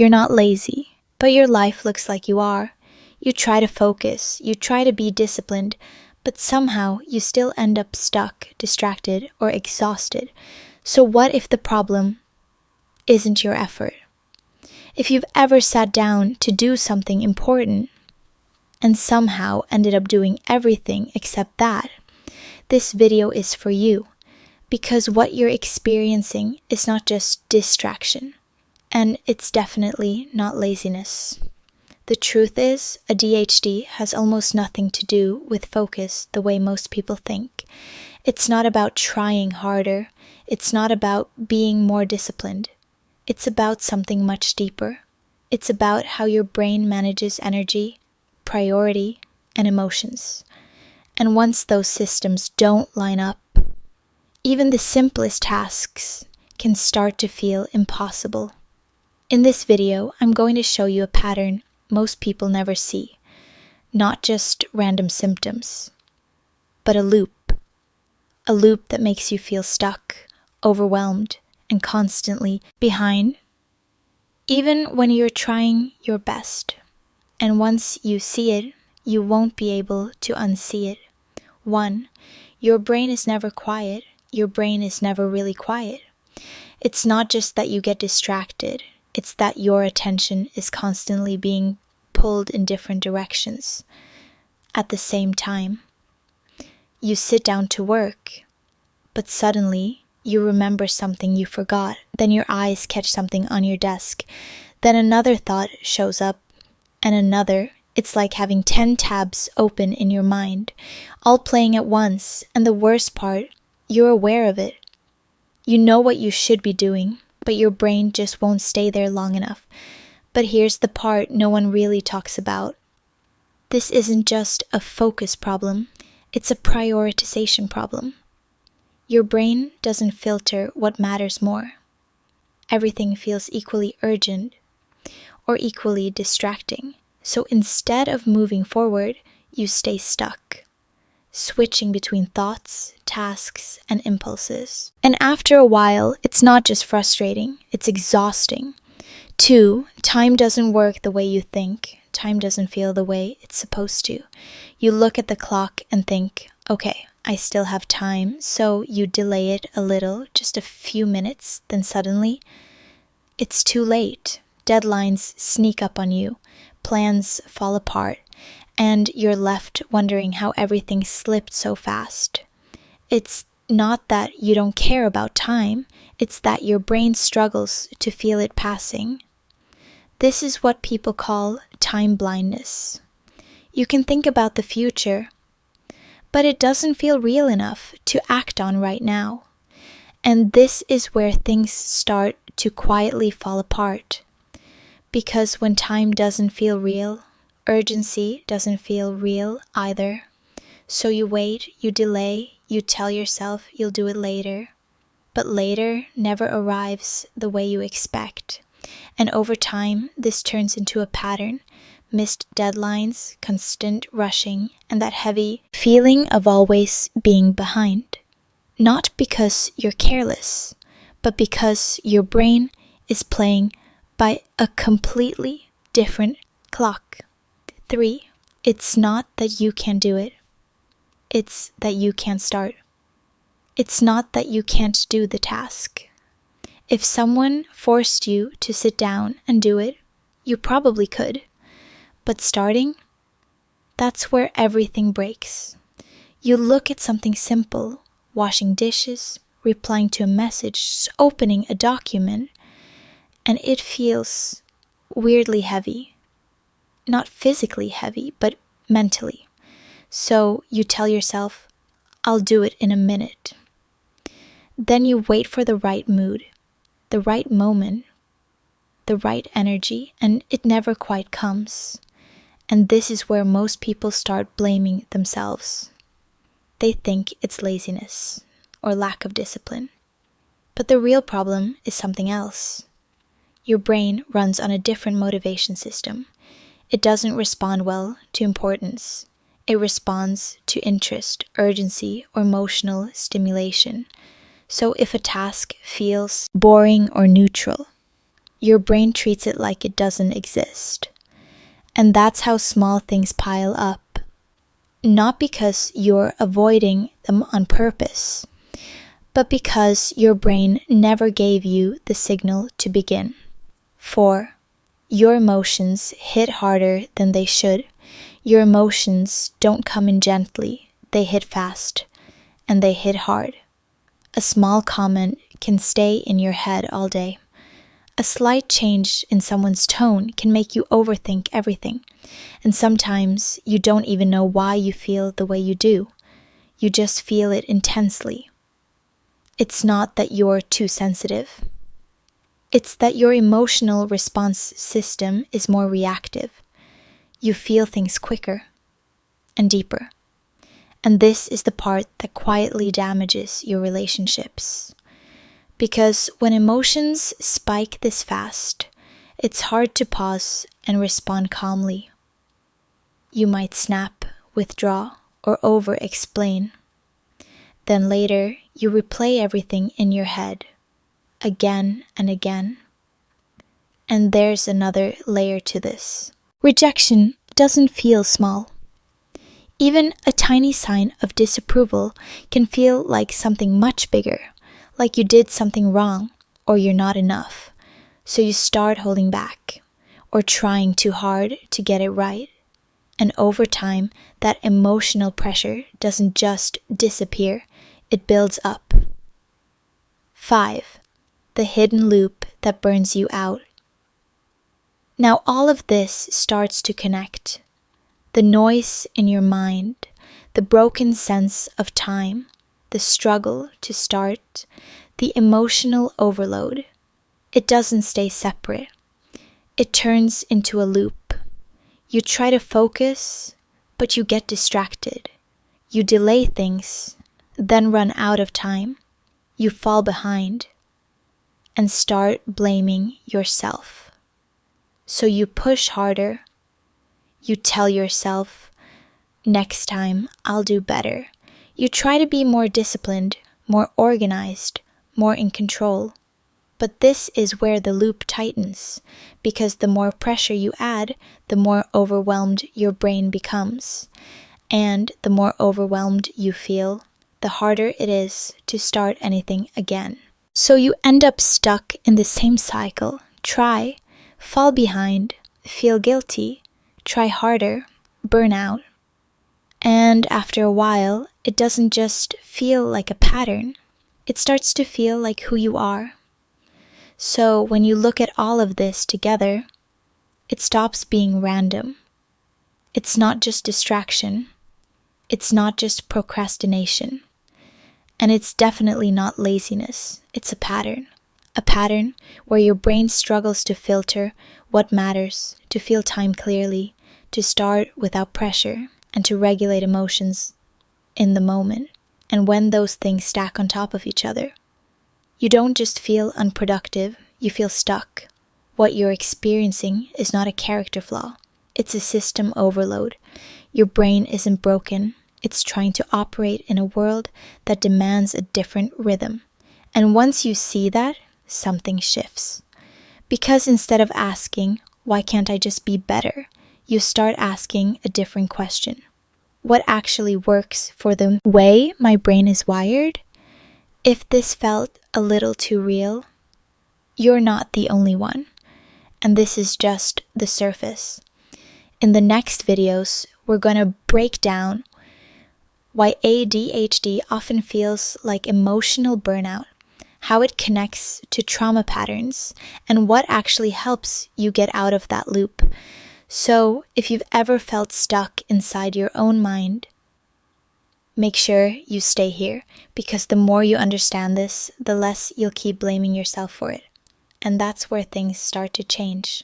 You're not lazy, but your life looks like you are. You try to focus, you try to be disciplined, but somehow you still end up stuck, distracted, or exhausted. So what if the problem isn't your effort? If you've ever sat down to do something important and somehow ended up doing everything except that, this video is for you, because what you're experiencing is not just distraction, and it's definitely not laziness. The truth is, ADHD has almost nothing to do with focus the way most people think. It's not about trying harder. It's not about being more disciplined. It's about something much deeper. It's about how your brain manages energy, priority, and emotions. And once those systems don't line up, even the simplest tasks can start to feel impossible. In this video, I'm going to show you a pattern most people never see. Not just random symptoms, but a loop. A loop that makes you feel stuck, overwhelmed, and constantly behind, even when you're trying your best. And once you see it, you won't be able to unsee it. 1. Your brain is never quiet. Your brain is never really quiet. It's not just that you get distracted. It's that your attention is constantly being pulled in different directions at the same time. You sit down to work, but suddenly you remember something you forgot. Then your eyes catch something on your desk. Then another thought shows up, and another. It's like having 10 tabs open in your mind, all playing at once, and the worst part, you're aware of it. You know what you should be doing, but your brain just won't stay there long enough. But here's the part no one really talks about. This isn't just a focus problem, it's a prioritization problem. Your brain doesn't filter what matters more. Everything feels equally urgent or equally distracting. So instead of moving forward, you stay stuck, switching between thoughts, tasks, and impulses. And after a while, it's not just frustrating, it's exhausting. 2, time doesn't work the way you think. Time doesn't feel the way it's supposed to. You look at the clock and think, okay, I still have time, so you delay it a little, just a few minutes, then suddenly, it's too late. Deadlines sneak up on you, plans fall apart, and you're left wondering how everything slipped so fast. It's not that you don't care about time, it's that your brain struggles to feel it passing. This is what people call time blindness. You can think about the future, but it doesn't feel real enough to act on right now. And this is where things start to quietly fall apart. Because when time doesn't feel real, urgency doesn't feel real either. So you wait, you delay, you tell yourself you'll do it later. But later never arrives the way you expect. And over time, this turns into a pattern. Missed deadlines, constant rushing, and that heavy feeling of always being behind. Not because you're careless, but because your brain is playing by a completely different clock. 3, it's not that you can't do it. It's that you can't start. It's not that you can't do the task. If someone forced you to sit down and do it, you probably could. But starting, that's where everything breaks. You look at something simple, washing dishes, replying to a message, opening a document, and it feels weirdly heavy. Not physically heavy, but mentally. So you tell yourself, I'll do it in a minute. Then you wait for the right mood, the right moment, the right energy, and it never quite comes. And this is where most people start blaming themselves. They think it's laziness or lack of discipline. But the real problem is something else. Your brain runs on a different motivation system. It doesn't respond well to importance. It responds to interest, urgency, or emotional stimulation. So if a task feels boring or neutral, your brain treats it like it doesn't exist. And that's how small things pile up. Not because you're avoiding them on purpose, but because your brain never gave you the signal to begin. 4. Your emotions hit harder than they should. Your emotions don't come in gently, they hit fast, and they hit hard. A small comment can stay in your head all day. A slight change in someone's tone can make you overthink everything, and sometimes you don't even know why you feel the way you do. You just feel it intensely. It's not that you're too sensitive. It's that your emotional response system is more reactive. You feel things quicker and deeper. And this is the part that quietly damages your relationships. Because when emotions spike this fast, it's hard to pause and respond calmly. You might snap, withdraw, or over-explain. Then later, you replay everything in your head, again and again. And there's another layer to this. Rejection doesn't feel small. Even a tiny sign of disapproval can feel like something much bigger, like you did something wrong or you're not enough. So you start holding back or trying too hard to get it right. And over time, that emotional pressure doesn't just disappear, it builds up. 5. The hidden loop that burns you out. Now all of this starts to connect. The noise in your mind, the broken sense of time, the struggle to start, the emotional overload. It doesn't stay separate. It turns into a loop. You try to focus, but you get distracted. You delay things, then run out of time. You fall behind and start blaming yourself. So you push harder. You tell yourself, next time I'll do better. You try to be more disciplined, more organized, more in control. But this is where the loop tightens, because the more pressure you add, the more overwhelmed your brain becomes. And the more overwhelmed you feel, the harder it is to start anything again. So you end up stuck in the same cycle. Try, fall behind, feel guilty, try harder, burn out. And after a while, it doesn't just feel like a pattern. It starts to feel like who you are. So when you look at all of this together, it stops being random. It's not just distraction. It's not just procrastination. And it's definitely not laziness. It's a pattern. A pattern where your brain struggles to filter what matters, to feel time clearly, to start without pressure, and to regulate emotions in the moment. And when those things stack on top of each other, you don't just feel unproductive, you feel stuck. What you're experiencing is not a character flaw. It's a system overload. Your brain isn't broken. It's trying to operate in a world that demands a different rhythm. And once you see that, something shifts. Because instead of asking, why can't I just be better? You start asking a different question. What actually works for the way my brain is wired? If this felt a little too real, you're not the only one. And this is just the surface. In the next videos, we're going to break down why ADHD often feels like emotional burnout, how it connects to trauma patterns, and what actually helps you get out of that loop. So, if you've ever felt stuck inside your own mind, make sure you stay here, because the more you understand this, the less you'll keep blaming yourself for it. And that's where things start to change.